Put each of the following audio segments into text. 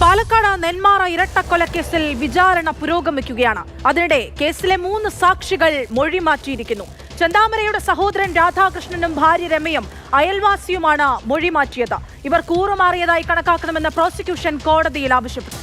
പാലക്കാട് നെന്മാറ ഇരട്ടക്കൊലക്കേസിൽ വിചാരണ പുരോഗമിക്കുകയാണ്. അതിനിടെ കേസിലെ 3 സാക്ഷികൾ മൊഴി മാറ്റിയിരിക്കുന്നു. ചെന്താമരയുടെ സഹോദരൻ രാധാകൃഷ്ണനും ഭാര്യ രമയും അയൽവാസിയുമാണ് മൊഴി മാറ്റിയത്. ഇവർ കൂറുമാറിയതായി കണക്കാക്കണമെന്ന് പ്രോസിക്യൂഷൻ കോടതിയിൽ ആവശ്യപ്പെട്ടു.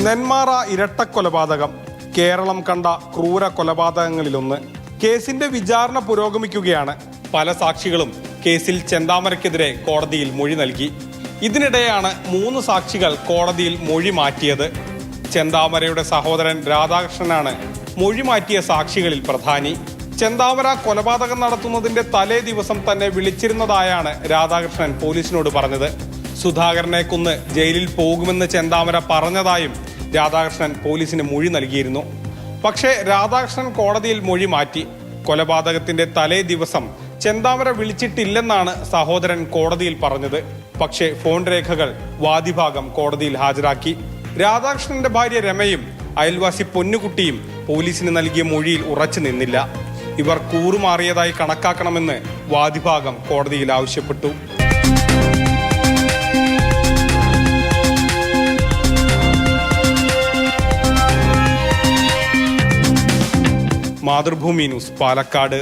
നെന്മാറ ഇരട്ടക്കൊലപാതകം കേരളം കണ്ട ക്രൂര കൊലപാതകങ്ങളിലൊന്ന്. കേസിന്റെ വിചാരണ പുരോഗമിക്കുകയാണ്. പല സാക്ഷികളും കേസിൽ ചെന്താമരയ്ക്കെതിരെ കോടതിയിൽ മൊഴി നൽകി. ഇതിനിടെയാണ് 3 സാക്ഷികൾ കോടതിയിൽ മൊഴി മാറ്റിയത്. ചെന്താമരയുടെ സഹോദരൻ രാധാകൃഷ്ണനാണ് മൊഴി മാറ്റിയ സാക്ഷികളിൽ പ്രധാനി. ചെന്താമര കൊലപാതകം നടത്തുന്നതിന്റെ തലേ ദിവസം തന്നെ വിളിച്ചിരുന്നതായാണ് രാധാകൃഷ്ണൻ പോലീസിനോട് പറഞ്ഞത്. സുധാകരനെ കൊന്ന് ജയിലിൽ പോകുമെന്ന് ചെന്താമര പറഞ്ഞതായും രാധാകൃഷ്ണൻ പോലീസിന് മൊഴി നൽകിയിരുന്നു. പക്ഷേ രാധാകൃഷ്ണൻ കോടതിയിൽ മൊഴി മാറ്റി. കൊലപാതകത്തിന്റെ തലേ ദിവസം ചെന്താമര വിളിച്ചിട്ടില്ലെന്നാണ് സഹോദരൻ കോടതിയിൽ പറഞ്ഞത്. പക്ഷേ ഫോൺ രേഖകൾ വാദിഭാഗം കോടതിയിൽ ഹാജരാക്കി. രാധാകൃഷ്ണന്റെ ഭാര്യ രമയും അയൽവാസി പൊന്നുകുട്ടിയും പോലീസിന് നൽകിയ മൊഴിയിൽ ഉറച്ചു നിന്നില്ല. ഇവർ കൂറുമാറിയതായി കണക്കാക്കണമെന്ന് വാദിഭാഗം കോടതിയിൽ ആവശ്യപ്പെട്ടു. മാതൃഭൂമി ന്യൂസ്, പാലക്കാട്.